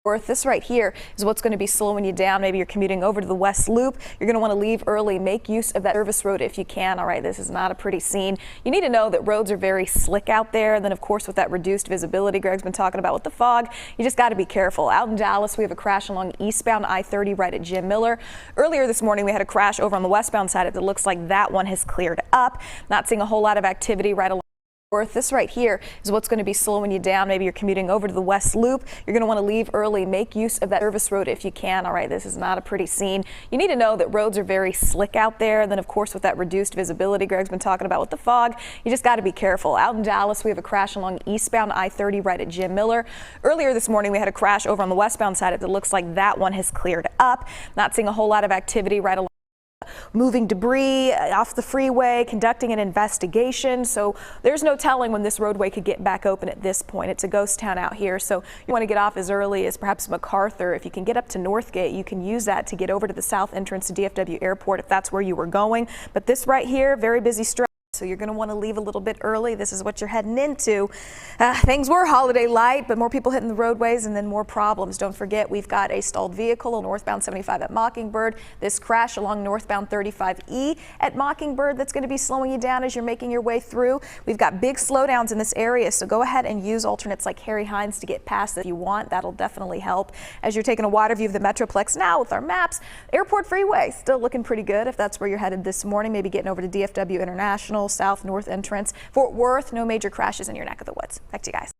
This right here is what's going to be slowing you down. Maybe you're commuting over to the West Loop. You're going to want to leave early. Make use of that service road if you can. All right, this is not a pretty scene. You need to know that roads are very slick out there. And then, of course, with that reduced visibility Greg's been talking about with the fog, you just got to be careful. Out in Dallas, we have a crash along eastbound I-30 right at Jim Miller. Earlier this morning, we had a crash over on the westbound side. It looks like that one has cleared up. Not seeing a whole lot of activity right along. This right here is what's going to be slowing you down. Maybe you're commuting over to the West Loop. You're going to want to leave early. Make use of that service road if you can. All right, this is not a pretty scene. You need to know that roads are very slick out there. And then, of course, with that reduced visibility Greg's been talking about with the fog, you just got to be careful. Out in Dallas, we have a crash along eastbound I-30 right at Jim Miller. Earlier this morning, we had a crash over on the westbound side. It looks like that one has cleared up. Not seeing a whole lot of activity right along. Moving debris off the freeway, conducting an investigation. So there's no telling when this roadway could get back open at this point. It's a ghost town out here. So you want to get off as early as perhaps MacArthur. If you can get up to Northgate, you can use that to get over to the south entrance to DFW Airport if that's where you were going. But this right here, very busy stretch. So you're going to want to leave a little bit early. This is what you're heading into. Things were holiday light, but more people hitting the roadways and then more problems. Don't forget, we've got a stalled vehicle on northbound 75 at Mockingbird. This crash along northbound 35E at Mockingbird that's going to be slowing you down as you're making your way through. We've got big slowdowns in this area, so go ahead and use alternates like Harry Hines to get past if you want. That'll definitely help. As you're taking a wider view of the Metroplex now with our maps, Airport Freeway still looking pretty good if that's where you're headed this morning. Maybe getting over to DFW International. South North entrance. Fort Worth, no major crashes in your neck of the woods. Back to you guys.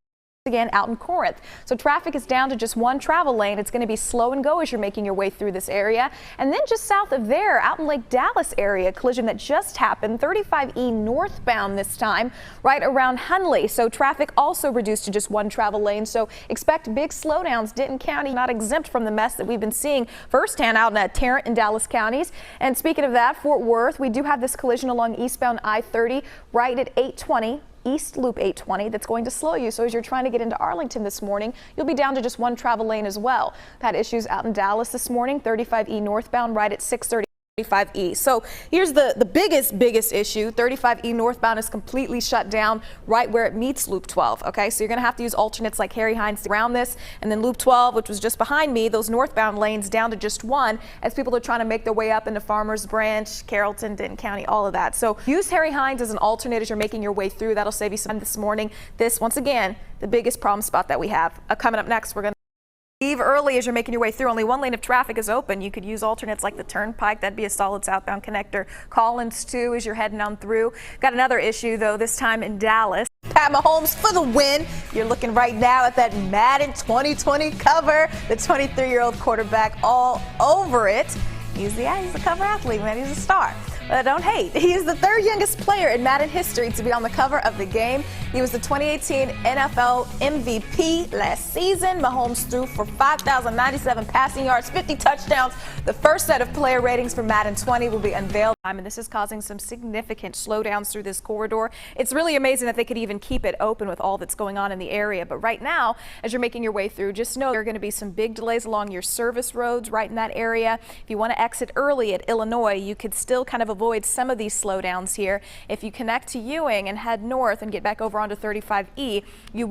Again, out in Corinth. So traffic is down to just one travel lane. It's going to be slow and go as you're making your way through this area. And then just south of there, out in Lake Dallas area, collision that just happened, 35E northbound this time, right around Hunley. So traffic also reduced to just one travel lane. So expect big slowdowns. Denton County not exempt from the mess that we've been seeing firsthand out in Tarrant and Dallas counties. And speaking of that, Fort Worth, we do have this collision along eastbound I-30 right at 820. East Loop 820 that's going to slow you. So as you're trying to get into Arlington this morning, you'll be down to just one travel lane as well. Had issues out in Dallas this morning, 35E northbound right at 630. 35E. So here's the biggest issue. 35E northbound is completely shut down right where it meets Loop 12. Okay, so you're going to have to use alternates like Harry Hines around this, and then Loop 12, which was just behind me, those northbound lanes down to just one as people are trying to make their way up into Farmers Branch, Carrollton, Denton County, all of that. So use Harry Hines as an alternate as you're making your way through. That'll save you some time this morning. This, once again, the biggest problem spot that we have. Coming up next, we're going to leave early as you're making your way through. Only one lane of traffic is open. You could use alternates like the Turnpike. That'd be a solid southbound connector. Collins, too, as you're heading on through. Got another issue, though, this time in Dallas. Pat Mahomes for the win. You're looking right now at that Madden 2020 cover. The 23-year-old quarterback all over it. He's the cover athlete, man. He's a star. But don't hate. He is the third youngest player in Madden history to be on the cover of the game. He was the 2018 NFL MVP last season. Mahomes threw for 5,097 passing yards, 50 touchdowns. The first set of player ratings for Madden 20 will be unveiled. And this is causing some significant slowdowns through this corridor. It's really amazing that they could even keep it open with all that's going on in the area. But right now, as you're making your way through, just know there are going to be some big delays along your service roads right in that area. If you want to exit early at Illinois, you could still kind of avoid some of these slowdowns here. If you connect to Ewing and head north and get back over onto 35E, you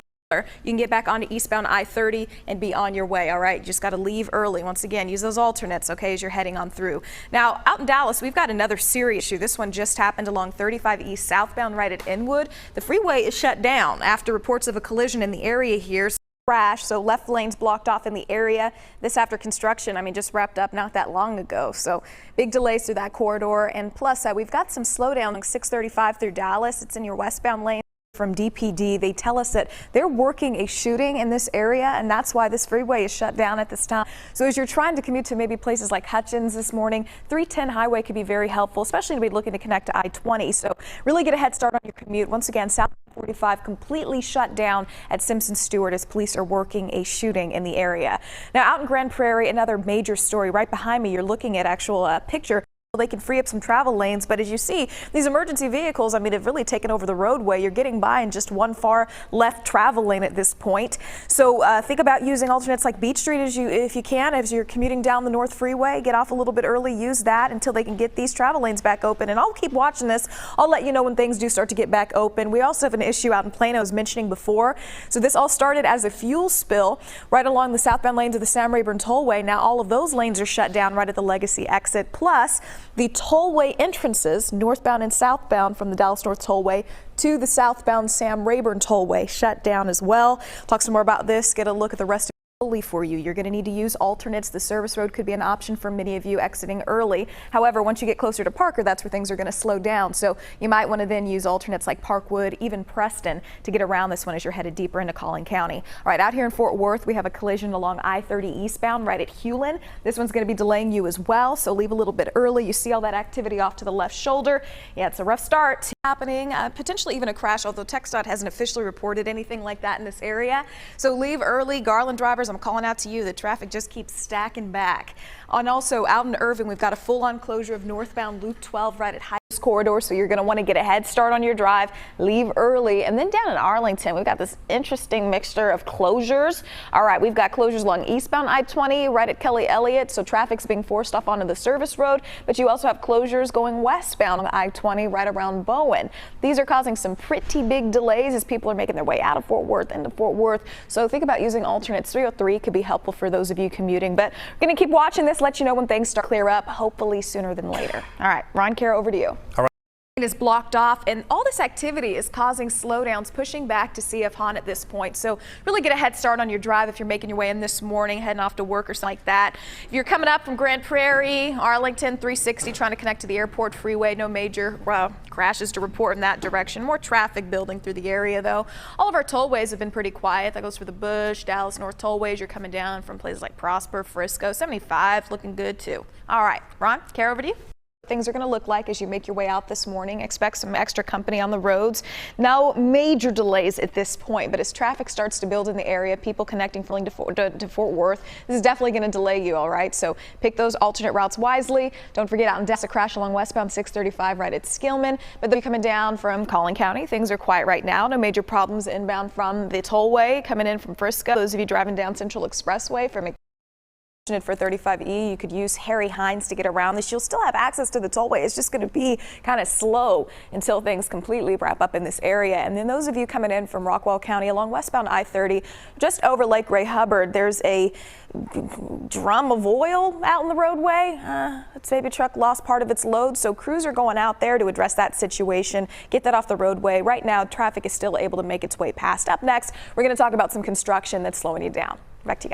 can get back onto eastbound I-30 and be on your way. All right, you just got to leave early. Once again, use those alternates, okay, as you're heading on through. Now, out in Dallas, we've got another serious issue. This one just happened along 35E southbound right at Inwood. The freeway is shut down after reports of a collision in the area here. Crash, so left lanes blocked off in the area. This after construction, just wrapped up not that long ago. So big delays through that corridor. And plus, we've got some slowdown on 635 through Dallas. It's in your westbound lane. From DPD, they tell us that they're working a shooting in this area, and that's why this freeway is shut down at this time. So as you're trying to commute to maybe places like Hutchins this morning, 310 highway could be very helpful, especially to be looking to connect to I-20. So really get a head start on your commute. Once again, South 45 completely shut down at Simpson Stewart as police are working a shooting in the area. Now out in Grand Prairie, another major story right behind me. You're looking at actual picture they can free up some travel lanes. But as you see, these emergency vehicles, I mean, have really taken over the roadway. You're getting by in just one far left travel lane at this point. So think about using alternates like Beach Street if you can, as you're commuting down the North Freeway. Get off a little bit early, use that until they can get these travel lanes back open. And I'll keep watching this. I'll let you know when things do start to get back open. We also have an issue out in Plano, I was mentioning before. So this all started as a fuel spill right along the southbound lanes of the Sam Rayburn Tollway. Now all of those lanes are shut down right at the Legacy exit. Plus, the tollway entrances, northbound and southbound from the Dallas North Tollway to the southbound Sam Rayburn Tollway, shut down as well. Talk some more about this, get a look at the rest of for you. You're going to need to use alternates. The service road could be an option for many of you exiting early. However, once you get closer to Parker, that's where things are going to slow down. So you might want to then use alternates like Parkwood, even Preston, to get around this one as you're headed deeper into Collin County. All right, out here in Fort Worth, we have a collision along I-30 eastbound right at Hewlin. This one's going to be delaying you as well, so leave a little bit early. You see all that activity off to the left shoulder. Yeah, it's a rough start happening, potentially even a crash, although TxDOT hasn't officially reported anything like that in this area. So leave early. Garland drivers, I'm calling out to you. The traffic just keeps stacking back. And also out in Irving, we've got a full-on closure of northbound Loop 12 right at High Corridor, so you're going to want to get a head start on your drive, leave early. And then down in Arlington, we've got this interesting mixture of closures. All right, we've got closures along eastbound I-20 right at Kelly Elliott, so traffic's being forced off onto the service road, but you also have closures going westbound on I-20 right around Bowen. These are causing some pretty big delays as people are making their way out of Fort Worth into Fort Worth, so think about using alternates. 303 could be helpful for those of you commuting, but we're going to keep watching this, let you know when things start to clear up, hopefully sooner than later. All right, Ron Kara, over to you. All right. Is blocked off, and all this activity is causing slowdowns, pushing back to CF Hahn at this point. So really get a head start on your drive if you're making your way in this morning, heading off to work or something like that. If you're coming up from Grand Prairie, Arlington, 360, trying to connect to the airport freeway, no major crashes to report in that direction. More traffic building through the area, though. All of our tollways have been pretty quiet. That goes for the Bush, Dallas North tollways. You're coming down from places like Prosper, Frisco, 75, looking good too. All right, Ron, Kara, over to you. Things are going to look like as you make your way out this morning. Expect some extra company on the roads. No major delays at this point, but as traffic starts to build in the area, people connecting to Fort Worth, this is definitely going to delay you, all right? So pick those alternate routes wisely. Don't forget out in Dallas, a crash along westbound 635 right at Skillman. But then coming down from Collin County, things are quiet right now. No major problems inbound from the tollway coming in from Frisco. Those of you driving down Central Expressway from for 35E, you could use Harry Hines to get around this. You'll still have access to the tollway. It's just going to be kind of slow until things completely wrap up in this area. And then those of you coming in from Rockwall County along westbound I-30, just over Lake Ray Hubbard, there's a drum of oil out in the roadway. It's maybe truck lost part of its load, so crews are going out there to address that situation, get that off the roadway. Right now, traffic is still able to make its way past. Up next, we're going to talk about some construction that's slowing you down. Back to you guys.